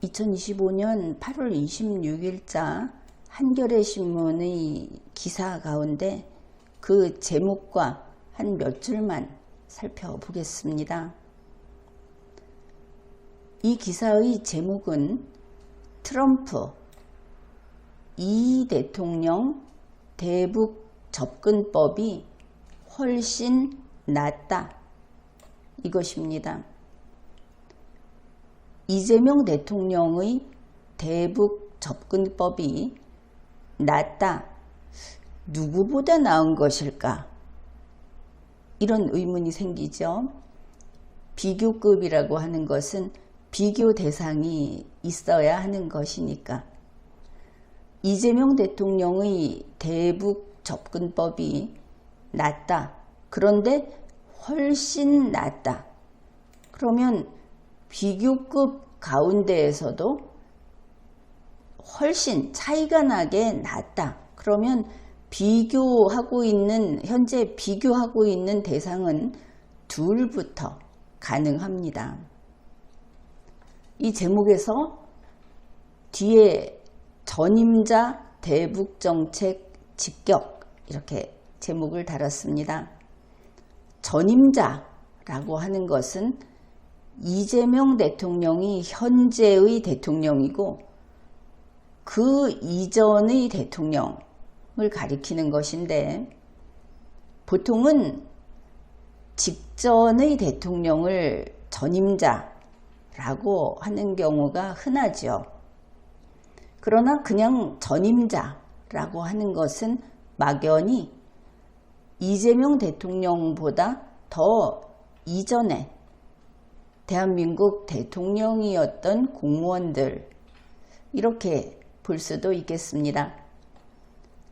2025년 8월 26일자 한겨레신문의 기사 가운데 그 제목과 한 몇 줄만 살펴보겠습니다. 이 기사의 제목은 트럼프 이 대통령 대북 접근법이 훨씬 낫다 이것입니다. 이재명 대통령의 대북 접근법이 낫다. 누구보다 나은 것일까? 이런 의문이 생기죠. 비교급이라고 하는 것은 비교 대상이 있어야 하는 것이니까. 이재명 대통령의 대북 접근법이 낫다. 그런데 훨씬 낫다. 그러면 비교급 가운데에서도 훨씬 차이가 나게 낫다. 그러면 현재 비교하고 있는 대상은 둘부터 가능합니다. 이 제목에서 뒤에 전임자 대북정책 직격 이렇게 제목을 달았습니다. 전임자라고 하는 것은 이재명 대통령이 현재의 대통령이고 그 이전의 대통령을 가리키는 것인데 보통은 직전의 대통령을 전임자라고 하는 경우가 흔하죠. 그러나 그냥 전임자라고 하는 것은 막연히 이재명 대통령보다 더 이전에 대한민국 대통령이었던 공무원들 이렇게 볼 수도 있겠습니다.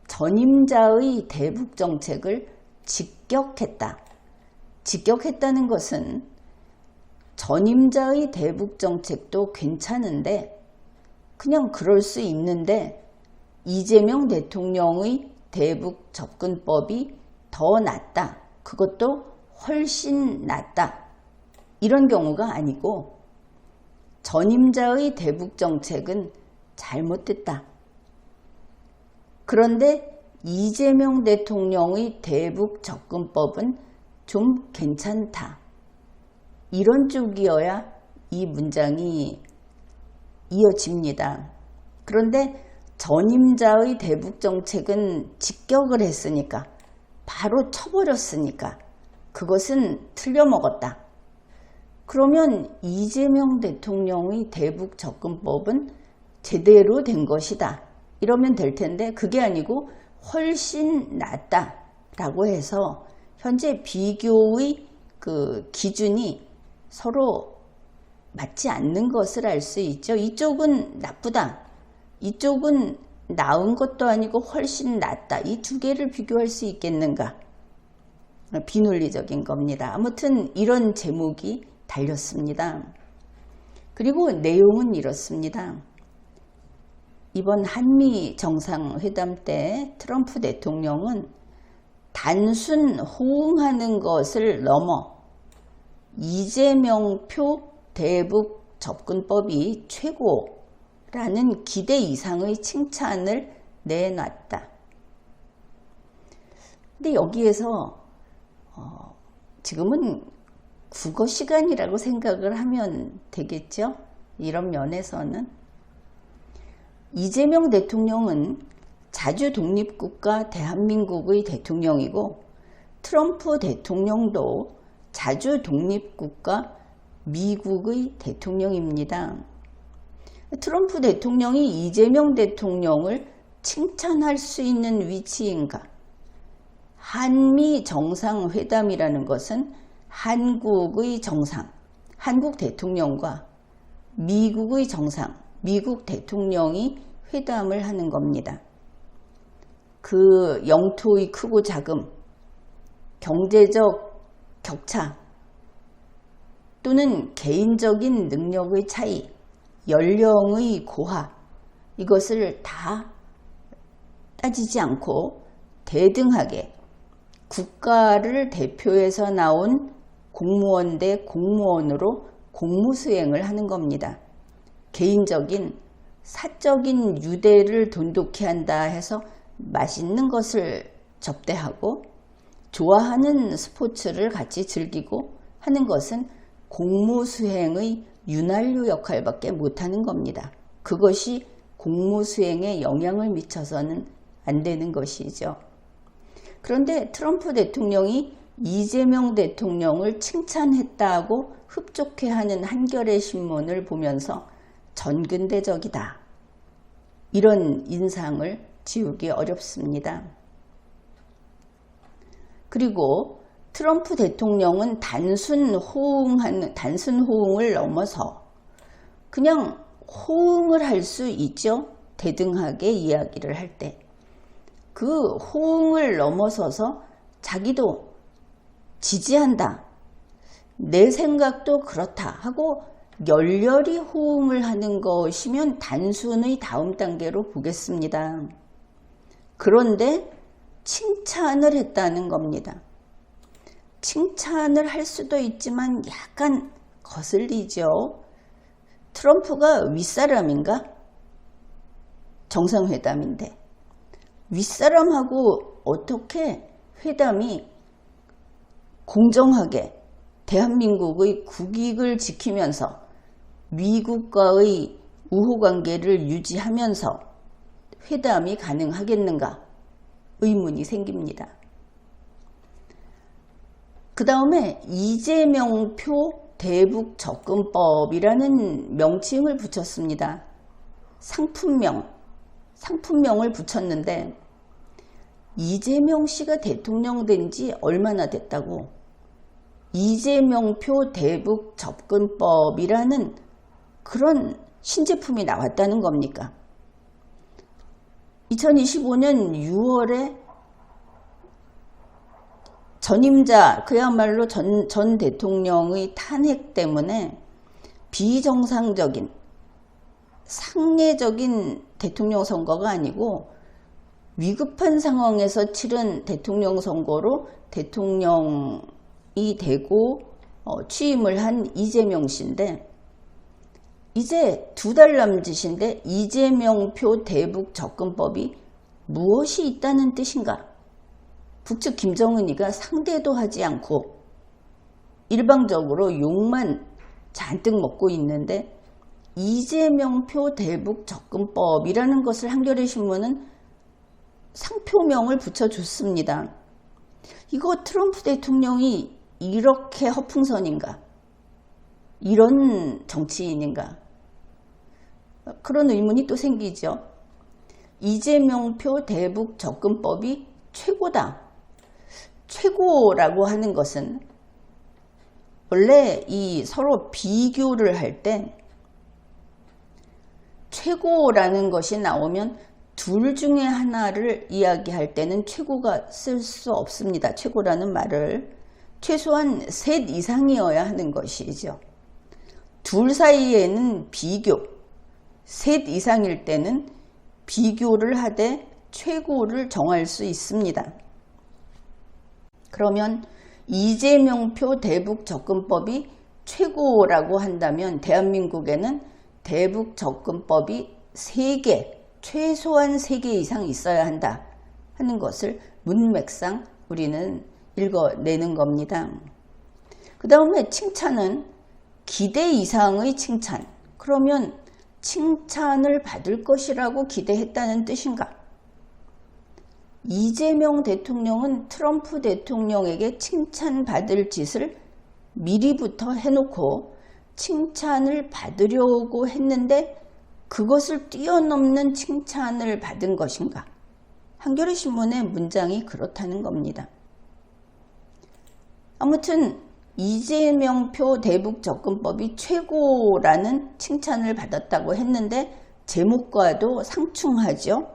전임자의 대북 정책을 직격했다. 직격했다는 것은 전임자의 대북 정책도 괜찮은데 그냥 그럴 수 있는데 이재명 대통령의 대북 접근법이 더 낫다. 그것도 훨씬 낫다. 이런 경우가 아니고 전임자의 대북 정책은 잘못됐다. 그런데 이재명 대통령의 대북 접근법은 좀 괜찮다. 이런 쪽이어야 이 문장이 이어집니다. 그런데 전임자의 대북 정책은 직격을 했으니까 바로 쳐버렸으니까 그것은 틀려먹었다. 그러면 이재명 대통령의 대북 접근법은 제대로 된 것이다. 이러면 될 텐데 그게 아니고 훨씬 낫다라고 해서 현재 비교의 그 기준이 서로 맞지 않는 것을 알 수 있죠. 이쪽은 나쁘다. 이쪽은 나은 것도 아니고 훨씬 낫다. 이 두 개를 비교할 수 있겠는가? 비논리적인 겁니다. 아무튼 이런 제목이 달렸습니다. 그리고 내용은 이렇습니다. 이번 한미 정상회담 때 트럼프 대통령은 단순 호응하는 것을 넘어 이재명표 대북 접근법이 최고라는 기대 이상의 칭찬을 내놨다. 근데 여기에서 지금은 국어 시간이라고 생각을 하면 되겠죠? 이런 면에서는 이재명 대통령은 자주 독립국가 대한민국의 대통령이고 트럼프 대통령도 자주 독립국가 미국의 대통령입니다. 트럼프 대통령이 이재명 대통령을 칭찬할 수 있는 위치인가? 한미 정상회담이라는 것은 한국의 정상, 한국 대통령과 미국의 정상, 미국 대통령이 회담을 하는 겁니다. 그 영토의 크고 작음, 경제적 격차 또는 개인적인 능력의 차이, 연령의 고하 이것을 다 따지지 않고 대등하게 국가를 대표해서 나온 공무원 대 공무원으로 공무수행을 하는 겁니다. 개인적인 사적인 유대를 돈독히 한다 해서 맛있는 것을 접대하고 좋아하는 스포츠를 같이 즐기고 하는 것은 공무수행의 윤활유 역할밖에 못하는 겁니다. 그것이 공무수행에 영향을 미쳐서는 안 되는 것이죠. 그런데 트럼프 대통령이 이재명 대통령을 칭찬했다고 흡족해하는 한겨레 신문을 보면서 전근대적이다, 이런 인상을 지우기 어렵습니다. 그리고 트럼프 대통령은 단순 호응을 넘어서 그냥 호응을 할 수 있죠. 대등하게 이야기를 할 때. 그 호응을 넘어서서 자기도 지지한다, 내 생각도 그렇다 하고 열렬히 호응을 하는 것이면 단순의 다음 단계로 보겠습니다. 그런데 칭찬을 했다는 겁니다. 칭찬을 할 수도 있지만 약간 거슬리죠. 트럼프가 윗사람인가? 정상회담인데 윗사람하고 어떻게 회담이 공정하게 대한민국의 국익을 지키면서 미국과의 우호관계를 유지하면서 회담이 가능하겠는가 의문이 생깁니다. 그 다음에 이재명표 대북 접근법이라는 명칭을 붙였습니다. 상품명을 붙였는데 이재명 씨가 대통령 된 지 얼마나 됐다고 이재명표 대북 접근법이라는 그런 신제품이 나왔다는 겁니까? 2025년 6월에 전임자, 그야말로 전 대통령의 탄핵 때문에 비정상적인 상례적인 대통령 선거가 아니고 위급한 상황에서 치른 대통령 선거로 대통령이 되고 취임을 한 이재명 씨인데 이제 2달 남짓인데 이재명표 대북 접근법이 무엇이 있다는 뜻인가? 북측 김정은이가 상대도 하지 않고 일방적으로 욕만 잔뜩 먹고 있는데 이재명표 대북 접근법이라는 것을 한겨레 신문은 상표명을 붙여줬습니다. 이거 트럼프 대통령이 이렇게 허풍선인가? 이런 정치인인가? 그런 의문이 또 생기죠. 이재명표 대북 접근법이 최고다. 최고라고 하는 것은 원래 이 서로 비교를 할 때 최고라는 것이 나오면 둘 중에 하나를 이야기할 때는 최고가 쓸 수 없습니다. 최고라는 말을 최소한 셋 이상이어야 하는 것이죠. 둘 사이에는 비교, 셋 이상일 때는 비교를 하되 최고를 정할 수 있습니다. 그러면 이재명표 대북 접근법이 최고라고 한다면 대한민국에는 대북 접근법이 3개, 최소한 3개 이상 있어야 한다 하는 것을 문맥상 우리는 읽어내는 겁니다. 그 다음에 칭찬은 기대 이상의 칭찬. 그러면 칭찬을 받을 것이라고 기대했다는 뜻인가? 이재명 대통령은 트럼프 대통령에게 칭찬받을 짓을 미리부터 해놓고 칭찬을 받으려고 했는데 그것을 뛰어넘는 칭찬을 받은 것인가? 한겨레 신문의 문장이 그렇다는 겁니다. 아무튼 이재명표 대북 접근법이 최고라는 칭찬을 받았다고 했는데 제목과도 상충하죠.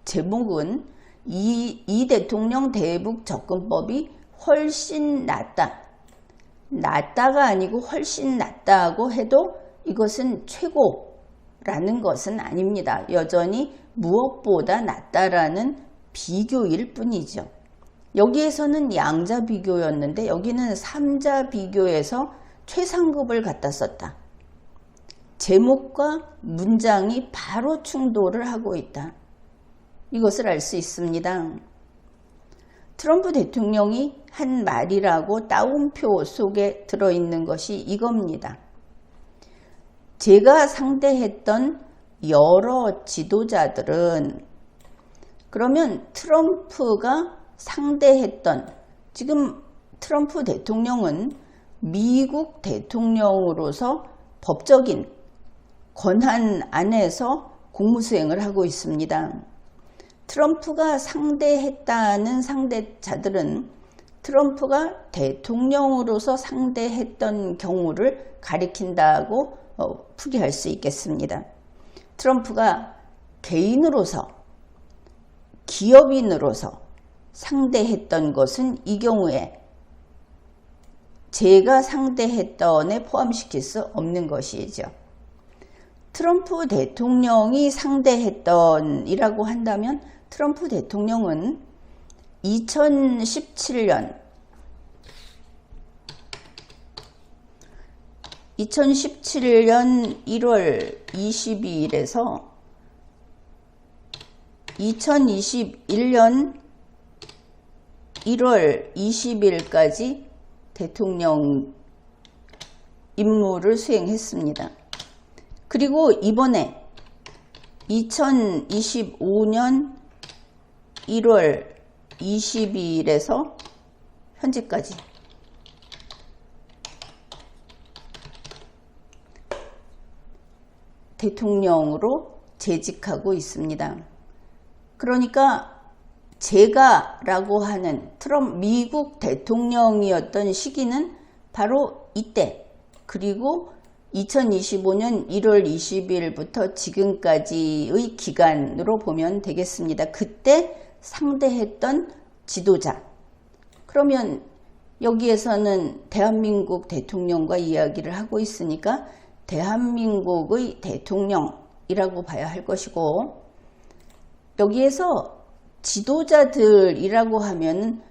제목은 이 대통령 대북 접근법이 훨씬 낫다. 낫다가 아니고 훨씬 낫다고 해도 이것은 최고라는 것은 아닙니다. 여전히 무엇보다 낫다라는 비교일 뿐이죠. 여기에서는 양자 비교였는데 여기는 삼자 비교에서 최상급을 갖다 썼다. 제목과 문장이 바로 충돌을 하고 있다. 이것을 알 수 있습니다. 트럼프 대통령이 한 말이라고 따옴표 속에 들어있는 것이 이겁니다. 제가 상대했던 여러 지도자들은, 그러면 트럼프가 상대했던, 지금 트럼프 대통령은 미국 대통령으로서 법적인 권한 안에서 공무수행을 하고 있습니다. 트럼프가 상대했다는 상대자들은 트럼프가 대통령으로서 상대했던 경우를 가리킨다고 풀이할 수 있겠습니다. 트럼프가 개인으로서, 기업인으로서 상대했던 것은 이 경우에 제가 상대했던에 포함시킬 수 없는 것이죠. 트럼프 대통령이 상대했던이라고 한다면 트럼프 대통령은 2017년 1월 22일에서 2021년 1월 20일까지 대통령 임무를 수행했습니다. 그리고 이번에 2025년 1월 22일에서 현재까지 대통령으로 재직하고 있습니다. 그러니까 제가라고 하는 미국 대통령이었던 시기는 바로 이때, 그리고 2025년 1월 20일부터 지금까지의 기간으로 보면 되겠습니다. 그때 상대했던 지도자. 그러면 여기에서는 대한민국 대통령과 이야기를 하고 있으니까 대한민국의 대통령이라고 봐야 할 것이고, 여기에서 지도자들이라고 하면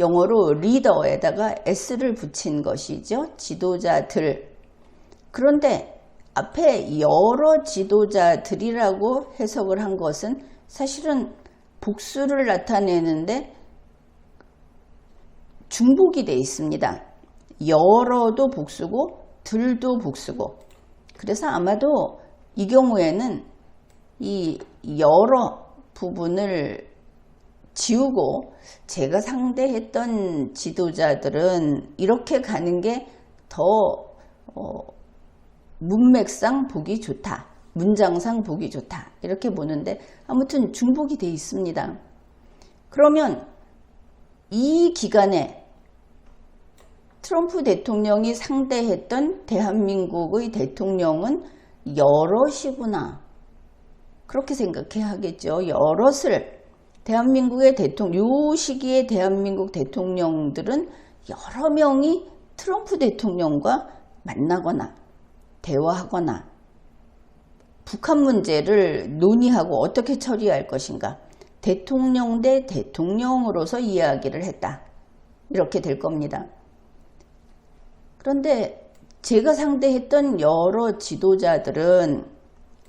영어로 리더에다가 s를 붙인 것이죠. 지도자들. 그런데 앞에 여러 지도자들이라고 해석을 한 것은 사실은 복수를 나타내는데 중복이 되어 있습니다. 여러도 복수고 들도 복수고, 그래서 아마도 이 경우에는 이 여러 부분을 지우고 제가 상대했던 지도자들은 이렇게 가는 게 더 문맥상 보기 좋다, 문장상 보기 좋다, 이렇게 보는데 아무튼 중복이 되어 있습니다. 그러면 이 기간에 트럼프 대통령이 상대했던 대한민국의 대통령은 여럿이구나, 그렇게 생각해야 하겠죠. 여럿을, 대한민국의 요 시기에 대한민국 대통령들은 여러 명이 트럼프 대통령과 만나거나 대화하거나 북한 문제를 논의하고 어떻게 처리할 것인가, 대통령 대 대통령으로서 이야기를 했다, 이렇게 될 겁니다. 그런데 제가 상대했던 여러 지도자들은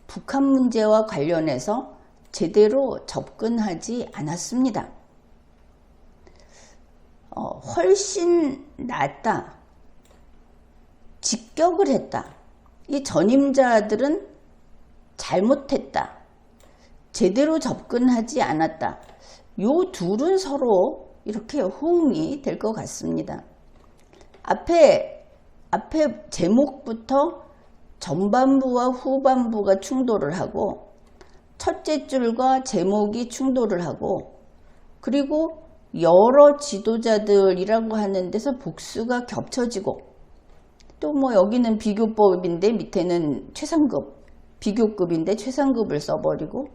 북한 문제와 관련해서 제대로 접근하지 않았습니다. 훨씬 낫다, 직격을 했다, 이 전임자들은 잘못했다, 제대로 접근하지 않았다, 요 둘은 서로 이렇게 호응이 될 것 같습니다. 앞에 제목부터 전반부와 후반부가 충돌을 하고, 첫째 줄과 제목이 충돌을 하고, 그리고 여러 지도자들이라고 하는 데서 복수가 겹쳐지고, 또 뭐 여기는 비교법인데 밑에는 최상급, 비교급인데 최상급을 써버리고,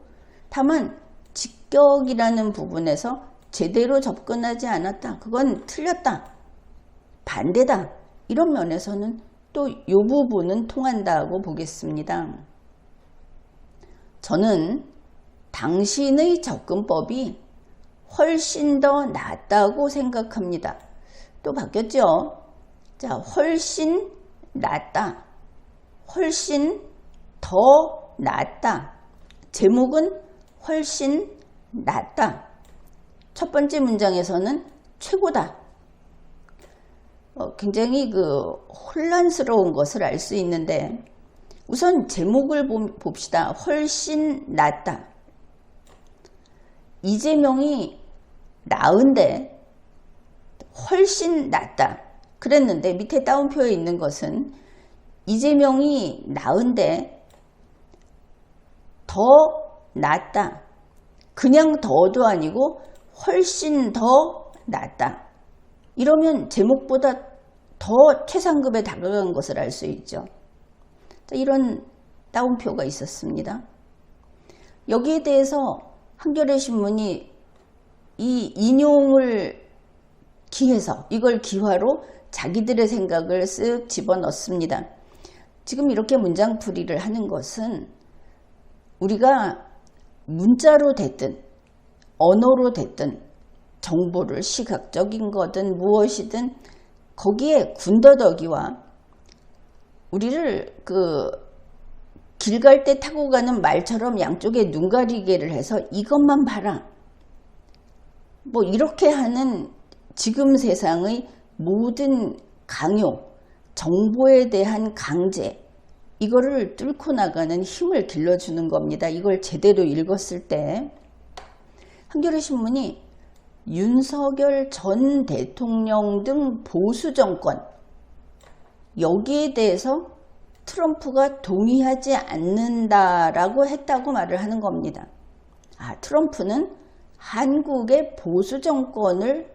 다만 직격이라는 부분에서 제대로 접근하지 않았다, 그건 틀렸다, 반대다, 이런 면에서는 또 이 부분은 통한다고 보겠습니다. 저는 당신의 접근법이 훨씬 더 낫다고 생각합니다. 또 바뀌었죠? 자, 훨씬 낫다, 훨씬 더 낫다. 제목은 훨씬 낫다. 첫 번째 문장에서는 최고다. 굉장히 혼란스러운 것을 알 수 있는데, 우선 제목을 봅시다. 훨씬 낫다. 이재명이 나은데 훨씬 낫다 그랬는데, 밑에 따옴표에 있는 것은 이재명이 나은데 더 낫다. 그냥 더도 아니고 훨씬 더 낫다. 이러면 제목보다 더 최상급에 다가간 것을 알 수 있죠. 이런 따옴표가 있었습니다. 여기에 대해서 한겨레 신문이 이 인용을 기해서, 이걸 기화로 자기들의 생각을 쓱 집어넣습니다. 지금 이렇게 문장풀이를 하는 것은 우리가 문자로 됐든 언어로 됐든 정보를, 시각적인 거든 무엇이든 거기에 군더더기와 우리를 길 갈 때 타고 가는 말처럼 양쪽에 눈 가리개를 해서 이것만 봐라, 뭐 이렇게 하는 지금 세상의 모든 강요, 정보에 대한 강제, 이거를 뚫고 나가는 힘을 길러주는 겁니다. 이걸 제대로 읽었을 때 한겨레 신문이 윤석열 전 대통령 등 보수 정권, 여기에 대해서 트럼프가 동의하지 않는다라고 했다고 말을 하는 겁니다. 트럼프는 한국의 보수 정권을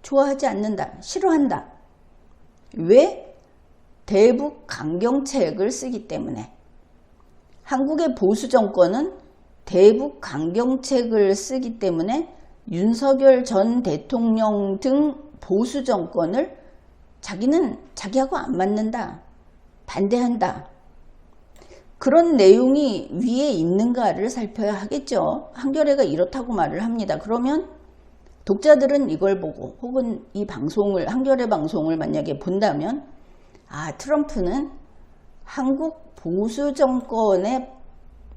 좋아하지 않는다, 싫어한다. 왜? 대북 강경책을 쓰기 때문에. 한국의 보수 정권은 대북 강경책을 쓰기 때문에 윤석열 전 대통령 등 보수 정권을 자기는 자기하고 안 맞는다, 반대한다. 그런 내용이 위에 있는가를 살펴야 하겠죠. 한겨레가 이렇다고 말을 합니다. 그러면 독자들은 이걸 보고, 혹은 이 방송을, 한겨레 방송을 만약에 본다면, 트럼프는 한국 보수 정권에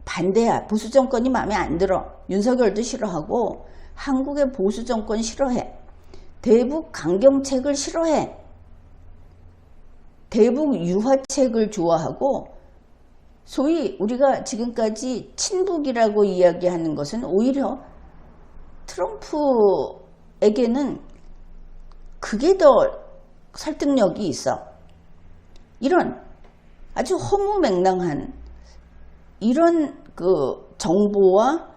반대야. 보수 정권이 마음에 안 들어. 윤석열도 싫어하고 한국의 보수 정권 싫어해. 대북 강경책을 싫어해. 대북 유화책을 좋아하고, 소위 우리가 지금까지 친북이라고 이야기하는 것은 오히려 트럼프에게는 그게 더 설득력이 있어. 이런 아주 허무맹랑한 이런 정보와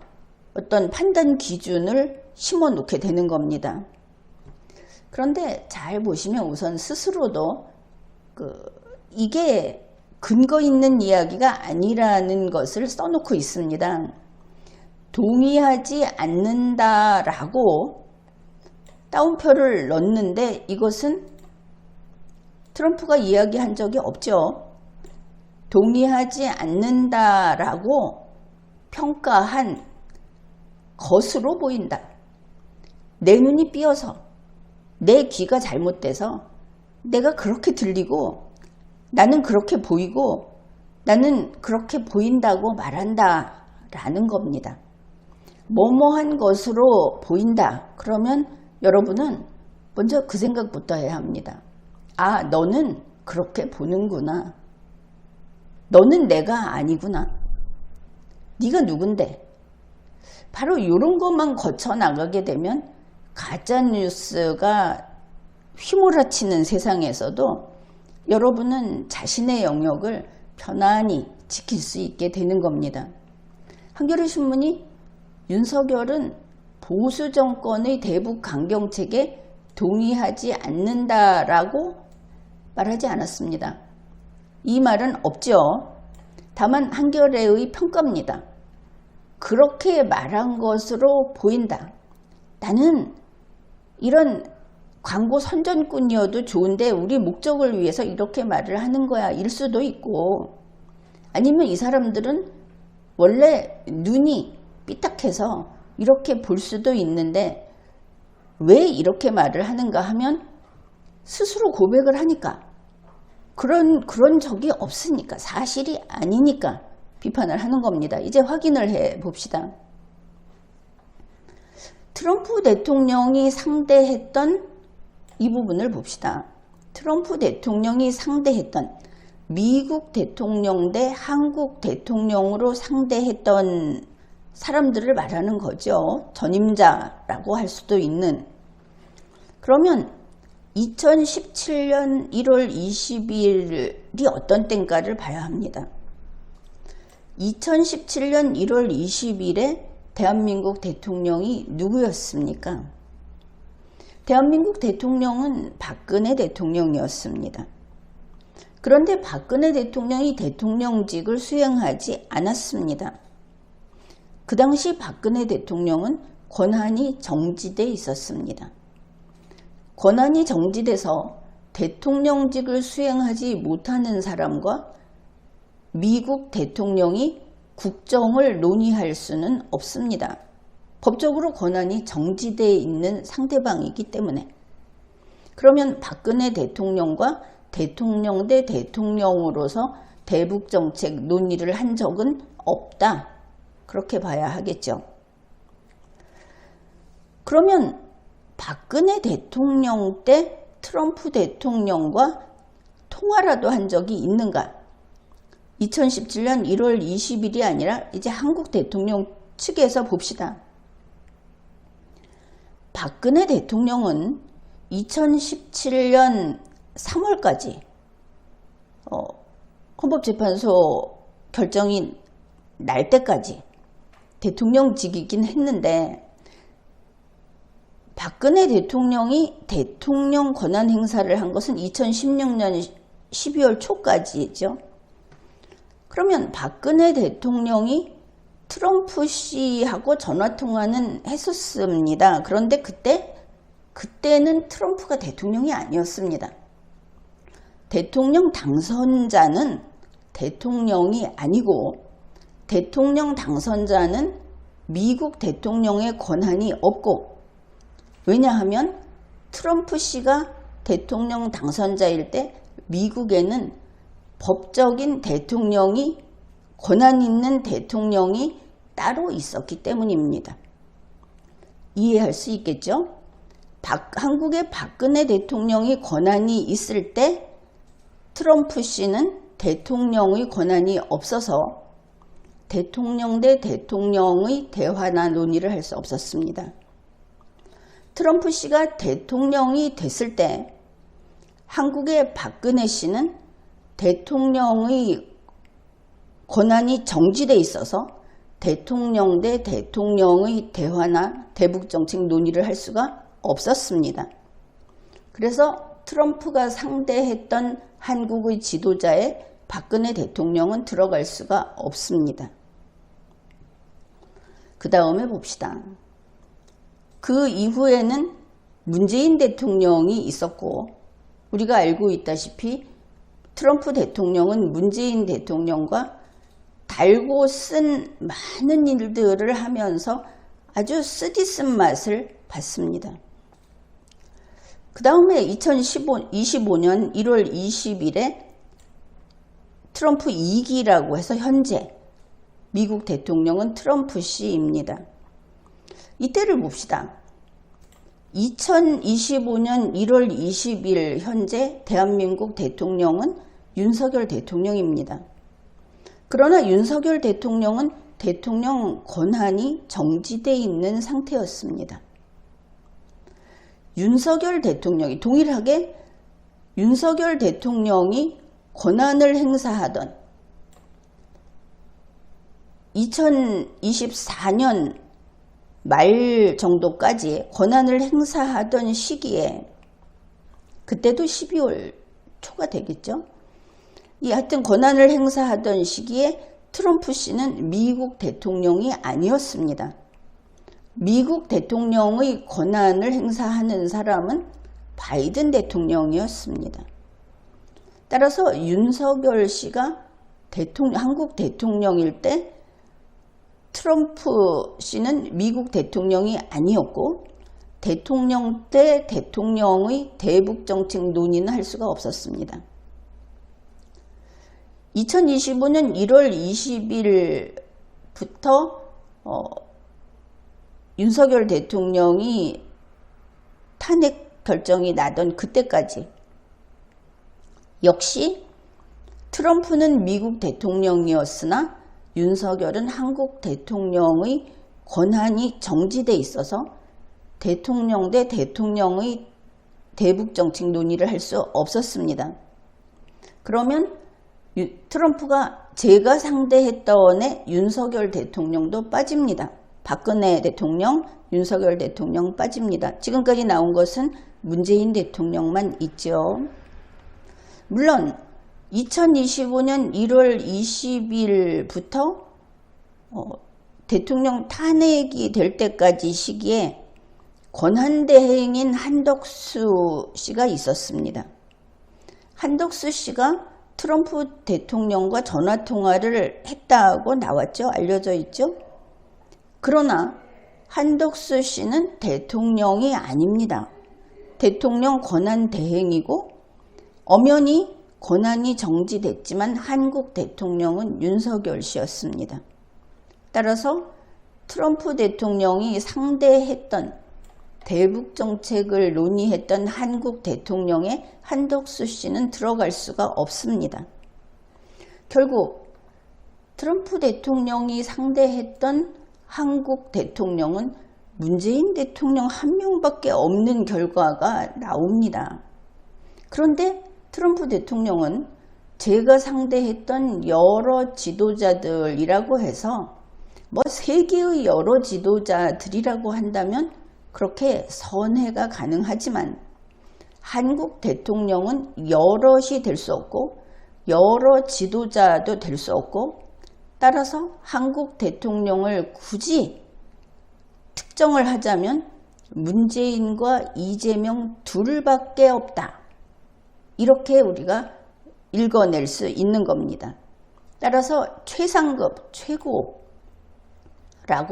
어떤 판단 기준을 심어 놓게 되는 겁니다. 그런데 잘 보시면 우선 스스로도 이게 근거 있는 이야기가 아니라는 것을 써놓고 있습니다. 동의하지 않는다라고 따옴표를 넣는데 이것은 트럼프가 이야기한 적이 없죠. 동의하지 않는다라고 평가한 것으로 보인다. 내 눈이 삐어서, 내 귀가 잘못돼서 내가 그렇게 들리고 나는 그렇게 보이고 나는 그렇게 보인다고 말한다 라는 겁니다. 뭐뭐한 것으로 보인다. 그러면 여러분은 먼저 그 생각부터 해야 합니다. 너는 그렇게 보는구나. 너는 내가 아니구나. 네가 누군데? 바로 이런 것만 거쳐 나가게 되면 가짜뉴스가 휘몰아치는 세상에서도 여러분은 자신의 영역을 편안히 지킬 수 있게 되는 겁니다. 한겨레 신문이 윤석열은 보수 정권의 대북 강경책에 동의하지 않는다라고 말하지 않았습니다. 이 말은 없죠. 다만 한겨레의 평가입니다. 그렇게 말한 것으로 보인다. 나는 이런 광고 선전꾼이어도 좋은데 우리 목적을 위해서 이렇게 말을 하는 거야 일 수도 있고, 아니면 이 사람들은 원래 눈이 삐딱해서 이렇게 볼 수도 있는데 왜 이렇게 말을 하는가 하면 스스로 고백을 하니까, 그런 적이 없으니까, 사실이 아니니까 비판을 하는 겁니다. 이제 확인을 해 봅시다. 트럼프 대통령이 상대했던 이 부분을 봅시다. 트럼프 대통령이 상대했던 미국 대통령 대 한국 대통령으로 상대했던 사람들을 말하는 거죠. 전임자라고 할 수도 있는. 그러면 2017년 1월 20일이 어떤 때인가를 봐야 합니다. 2017년 1월 20일에 대한민국 대통령이 누구였습니까? 대한민국 대통령은 박근혜 대통령이었습니다. 그런데 박근혜 대통령이 대통령직을 수행하지 않았습니다. 그 당시 박근혜 대통령은 권한이 정지돼 있었습니다. 권한이 정지돼서 대통령직을 수행하지 못하는 사람과 미국 대통령이 국정을 논의할 수는 없습니다. 법적으로 권한이 정지되어 있는 상대방이기 때문에. 그러면 박근혜 대통령과 대통령 대 대통령으로서 대북정책 논의를 한 적은 없다. 그렇게 봐야 하겠죠. 그러면 박근혜 대통령 때 트럼프 대통령과 통화라도 한 적이 있는가? 2017년 1월 20일이 아니라 이제 한국 대통령 측에서 봅시다. 박근혜 대통령은 2017년 3월까지 헌법재판소 결정이 날 때까지 대통령직이긴 했는데 박근혜 대통령이 대통령 권한 행사를 한 것은 2016년 12월 초까지죠. 그러면 박근혜 대통령이 트럼프 씨하고 전화통화는 했었습니다. 그런데 그때는 트럼프가 대통령이 아니었습니다. 대통령 당선자는 대통령이 아니고 대통령 당선자는 미국 대통령의 권한이 없고, 왜냐하면 트럼프 씨가 대통령 당선자일 때 미국에는 법적인 대통령이, 권한 있는 대통령이 따로 있었기 때문입니다. 이해할 수 있겠죠? 한국의 박근혜 대통령이 권한이 있을 때 트럼프 씨는 대통령의 권한이 없어서 대통령 대 대통령의 대화나 논의를 할 수 없었습니다. 트럼프 씨가 대통령이 됐을 때 한국의 박근혜 씨는 대통령의 권한이 정지돼 있어서 대통령 대 대통령의 대화나 대북정책 논의를 할 수가 없었습니다. 그래서 트럼프가 상대했던 한국의 지도자의 박근혜 대통령은 들어갈 수가 없습니다. 그 다음에 봅시다. 그 이후에는 문재인 대통령이 있었고, 우리가 알고 있다시피 트럼프 대통령은 문재인 대통령과 달고 쓴 많은 일들을 하면서 아주 쓰디쓴 맛을 봤습니다. 그 다음에 2025년 1월 20일에 트럼프 2기라고 해서 현재 미국 대통령은 트럼프 씨입니다. 이때를 봅시다. 2025년 1월 20일 현재 대한민국 대통령은 윤석열 대통령입니다. 그러나 윤석열 대통령은 대통령 권한이 정지되어 있는 상태였습니다. 윤석열 대통령이 동일하게 윤석열 대통령이 권한을 행사하던 2024년 말 정도까지 권한을 행사하던 시기에, 그때도 12월 초가 되겠죠. 하여튼 권한을 행사하던 시기에 트럼프 씨는 미국 대통령이 아니었습니다. 미국 대통령의 권한을 행사하는 사람은 바이든 대통령이었습니다. 따라서 윤석열 씨가 한국 대통령일 때 트럼프 씨는 미국 대통령이 아니었고, 대통령 때 대통령의 대북정책 논의는 할 수가 없었습니다. 2025년 1월 20일부터 윤석열 대통령이 탄핵 결정이 나던 그때까지 역시 트럼프는 미국 대통령이었으나 윤석열은 한국 대통령의 권한이 정지돼 있어서 대통령 대 대통령의 대북 정책 논의를 할 수 없었습니다. 그러면 트럼프가 제가 상대했던 애 윤석열 대통령도 빠집니다. 박근혜 대통령, 윤석열 대통령 빠집니다. 지금까지 나온 것은 문재인 대통령만 있죠. 물론 2025년 1월 20일부터 대통령 탄핵이 될 때까지 시기에 권한대행인 한덕수 씨가 있었습니다. 한덕수 씨가 트럼프 대통령과 전화통화를 했다고 나왔죠. 알려져 있죠. 그러나 한덕수 씨는 대통령이 아닙니다. 대통령 권한대행이고 엄연히 권한이 정지됐지만 한국 대통령은 윤석열 씨였습니다. 따라서 트럼프 대통령이 상대했던 대북 정책을 논의했던 한국 대통령에 한덕수 씨는 들어갈 수가 없습니다. 결국 트럼프 대통령이 상대했던 한국 대통령은 문재인 대통령 한 명밖에 없는 결과가 나옵니다. 그런데 트럼프 대통령은 제가 상대했던 여러 지도자들이라고 해서 세계의 여러 지도자들이라고 한다면 그렇게 선회가 가능하지만 한국 대통령은 여럿이 될 수 없고 여러 지도자도 될 수 없고 따라서 한국 대통령을 굳이 특정을 하자면 문재인과 이재명 둘밖에 없다. 이렇게 우리가 읽어낼 수 있는 겁니다. 따라서 최상급, 최고라고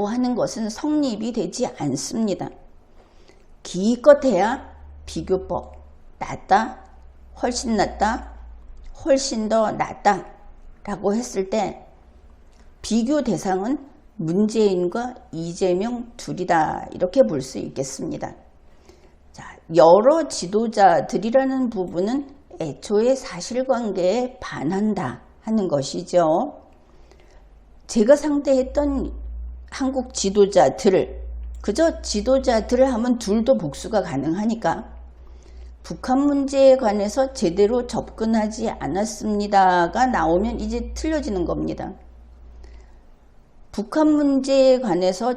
하는 것은 성립이 되지 않습니다. 기껏해야 비교법, 낫다, 훨씬 낫다, 훨씬 더 낫다 라고 했을 때 비교 대상은 문재인과 이재명 둘이다 이렇게 볼 수 있겠습니다. 자, 여러 지도자들이라는 부분은 애초에 사실관계에 반한다 하는 것이죠. 제가 상대했던 한국 지도자들을 그저 지도자들을 하면 둘도 복수가 가능하니까 북한 문제에 관해서 제대로 접근하지 않았습니다가 나오면 이제 틀려지는 겁니다. 북한 문제에 관해서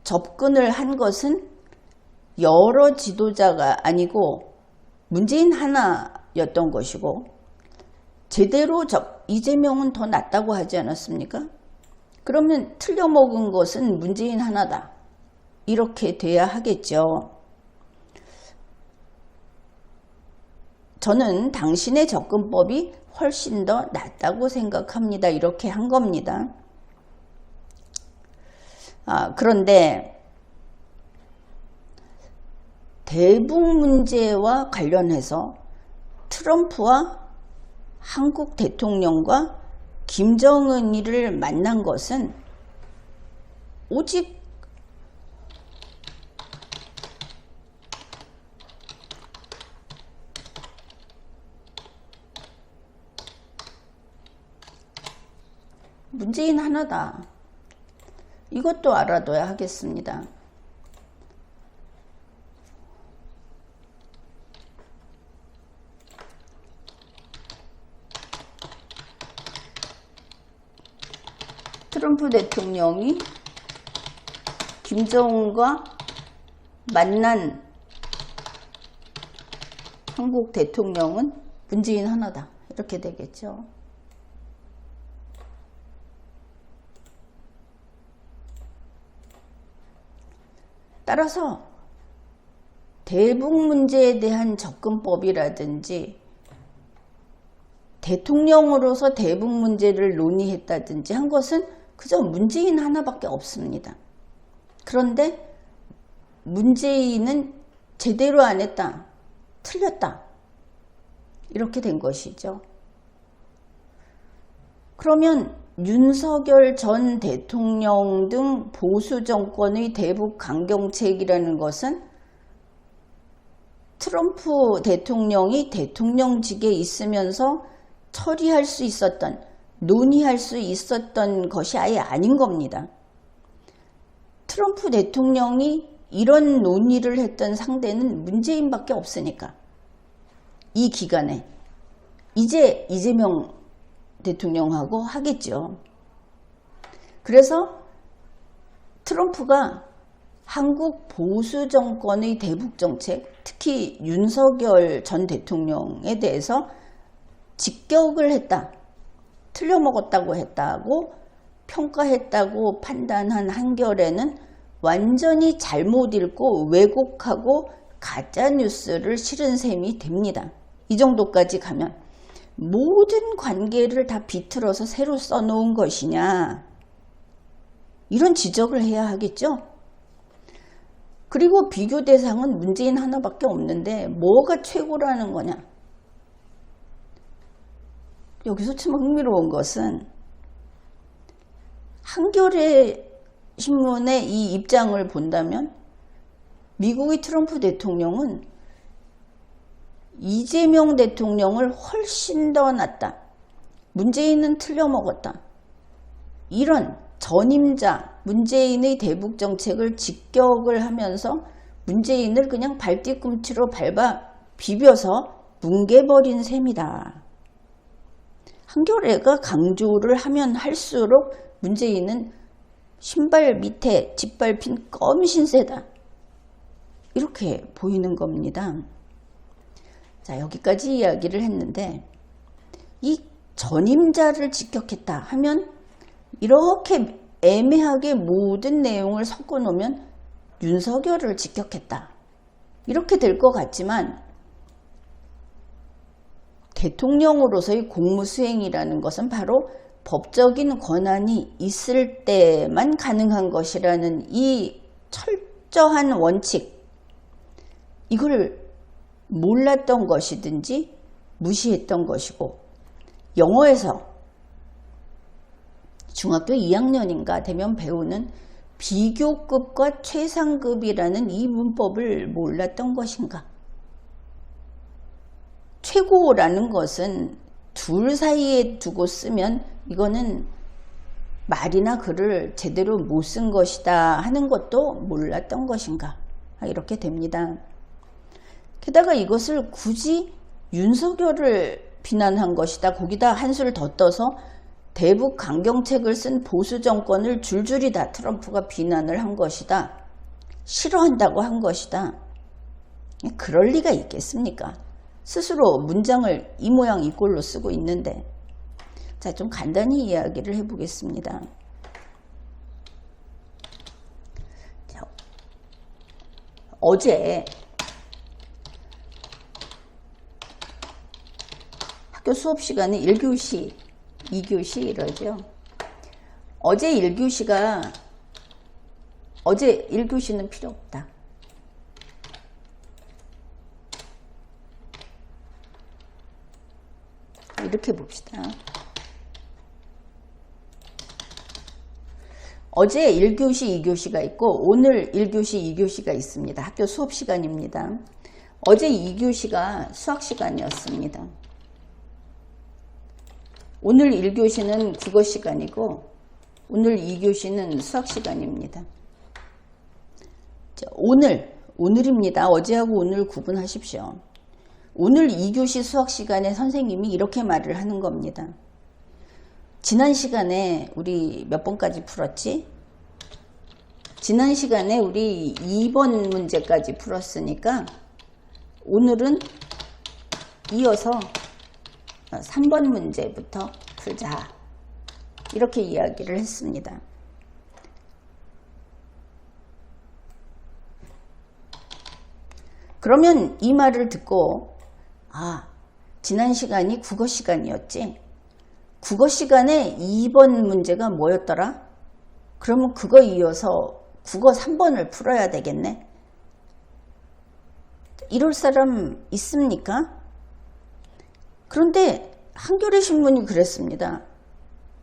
접근을 한 것은 여러 지도자가 아니고 문재인 하나였던 것이고 제대로 이재명은 더 낫다고 하지 않았습니까? 그러면 틀려먹은 것은 문재인 하나다. 이렇게 돼야 하겠죠. 저는 당신의 접근법이 훨씬 더 낫다고 생각합니다. 이렇게 한 겁니다. 그런데 대북 문제와 관련해서 트럼프와 한국 대통령과 김정은이를 만난 것은 오직 문재인 하나다. 이것도 알아둬야 하겠습니다. 트럼프 대통령이 김정은과 만난 한국 대통령은 문재인 하나다. 이렇게 되겠죠. 따라서 대북 문제에 대한 접근법이라든지 대통령으로서 대북 문제를 논의했다든지 한 것은 그저 문재인 하나밖에 없습니다. 그런데 문재인은 제대로 안 했다. 틀렸다. 이렇게 된 것이죠. 그러면 윤석열 전 대통령 등 보수 정권의 대북 강경책이라는 것은 트럼프 대통령이 대통령직에 있으면서 처리할 수 있었던, 논의할 수 있었던 것이 아예 아닌 겁니다. 트럼프 대통령이 이런 논의를 했던 상대는 문재인밖에 없으니까. 이 기간에 이제 이재명 대통령하고 하겠죠. 그래서 트럼프가 한국 보수 정권의 대북 정책, 특히 윤석열 전 대통령에 대해서 직격을 했다, 틀려먹었다고 했다고 평가했다고 판단한 한겨레는 완전히 잘못 읽고 왜곡하고 가짜뉴스를 실은 셈이 됩니다. 이 정도까지 가면 모든 관계를 다 비틀어서 새로 써놓은 것이냐, 이런 지적을 해야 하겠죠. 그리고 비교 대상은 문재인 하나밖에 없는데 뭐가 최고라는 거냐. 여기서 참 흥미로운 것은 한겨레 신문의 이 입장을 본다면 미국의 트럼프 대통령은 이재명 대통령을 훨씬 더 낫다, 문재인은 틀려먹었다, 이런 전임자 문재인의 대북 정책을 직격을 하면서 문재인을 그냥 발뒤꿈치로 밟아 비벼서 뭉개버린 셈이다. 한겨레가 강조를 하면 할수록 문재인은 신발 밑에 짓밟힌 껌 신세다, 이렇게 보이는 겁니다. 자, 여기까지 이야기를 했는데 이 전임자를 직격했다 하면 이렇게 애매하게 모든 내용을 섞어 놓으면 윤석열을 직격했다, 이렇게 될 것 같지만 대통령으로서의 공무수행이라는 것은 바로 법적인 권한이 있을 때만 가능한 것이라는 이 철저한 원칙, 이걸 몰랐던 것이든지 무시했던 것이고, 영어에서 중학교 2학년인가 되면 배우는 비교급과 최상급이라는 이 문법을 몰랐던 것인가. 최고라는 것은 둘 사이에 두고 쓰면 이거는 말이나 글을 제대로 못 쓴 것이다 하는 것도 몰랐던 것인가, 이렇게 됩니다. 게다가 이것을 굳이 윤석열을 비난한 것이다, 거기다 한술 더 떠서 대북 강경책을 쓴 보수 정권을 줄줄이 다 트럼프가 비난을 한 것이다, 싫어한다고 한 것이다, 그럴 리가 있겠습니까? 스스로 문장을 이 모양 이 꼴로 쓰고 있는데. 자, 좀 간단히 이야기를 해보겠습니다. 자, 어제 학교 수업 시간에 1교시, 2교시 이러죠. 어제 1교시는 필요 없다. 이렇게 봅시다. 어제 1교시, 2교시가 있고 오늘 1교시, 2교시가 있습니다. 학교 수업 시간입니다. 어제 2교시가 수학 시간이었습니다. 오늘 1교시는 국어 시간이고 오늘 2교시는 수학 시간입니다. 자, 오늘입니다. 어제하고 오늘 구분하십시오. 오늘 2교시 수학 시간에 선생님이 이렇게 말을 하는 겁니다. 지난 시간에 우리 몇 번까지 풀었지? 지난 시간에 우리 2번 문제까지 풀었으니까 오늘은 이어서 3번 문제부터 풀자, 이렇게 이야기를 했습니다. 그러면 이 말을 듣고 지난 시간이 국어 시간이었지, 국어 시간에 2번 문제가 뭐였더라? 그러면 그거 이어서 국어 3번을 풀어야 되겠네. 이럴 사람 있습니까? 그런데 한겨레 신문이 그랬습니다.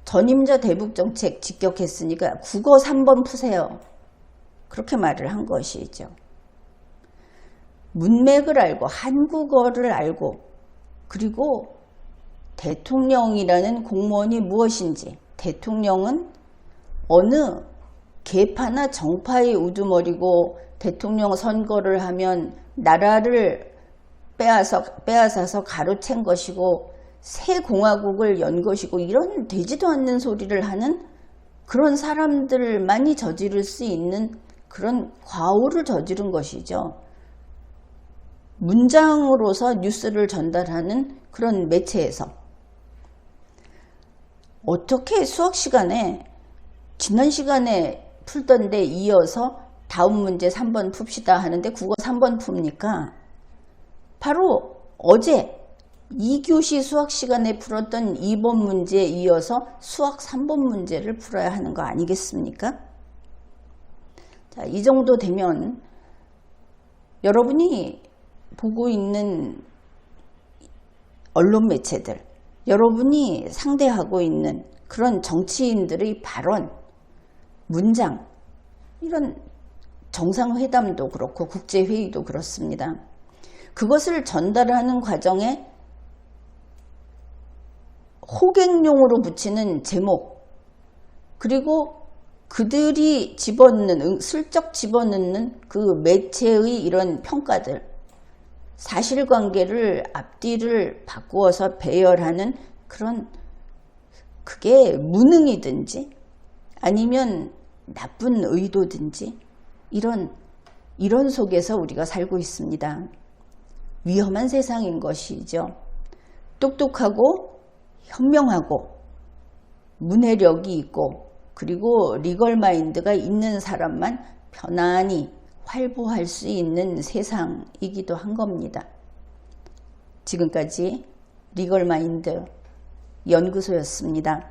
전임자 대북정책 직격했으니까 국어 3번 푸세요. 그렇게 말을 한 것이죠. 문맥을 알고 한국어를 알고 그리고 대통령이라는 공무원이 무엇인지, 대통령은 어느 계파나 정파의 우두머리고 대통령 선거를 하면 나라를 빼앗아서 가로챈 것이고 새 공화국을 연 것이고 이런 되지도 않는 소리를 하는 그런 사람들만이 저지를 수 있는 그런 과오를 저지른 것이죠. 문장으로서 뉴스를 전달하는 그런 매체에서 어떻게 수학 시간에 지난 시간에 풀던 데 이어서 다음 문제 3번 풉시다 하는데 국어 3번 풉니까? 바로 어제 2교시 수학 시간에 풀었던 2번 문제에 이어서 수학 3번 문제를 풀어야 하는 거 아니겠습니까? 자, 이 정도 되면 여러분이 보고 있는 언론 매체들, 여러분이 상대하고 있는 그런 정치인들의 발언, 문장, 이런 정상회담도 그렇고 국제회의도 그렇습니다. 그것을 전달하는 과정에 호객용으로 붙이는 제목, 그리고 그들이 슬쩍 집어넣는 그 매체의 이런 평가들, 사실관계를 앞뒤를 바꾸어서 배열하는 그게 무능이든지 아니면 나쁜 의도든지 이런 속에서 우리가 살고 있습니다. 위험한 세상인 것이죠. 똑똑하고 현명하고 문해력이 있고 그리고 리걸 마인드가 있는 사람만 편안히 활보할 수 있는 세상이기도 한 겁니다. 지금까지 리걸 마인드 연구소였습니다.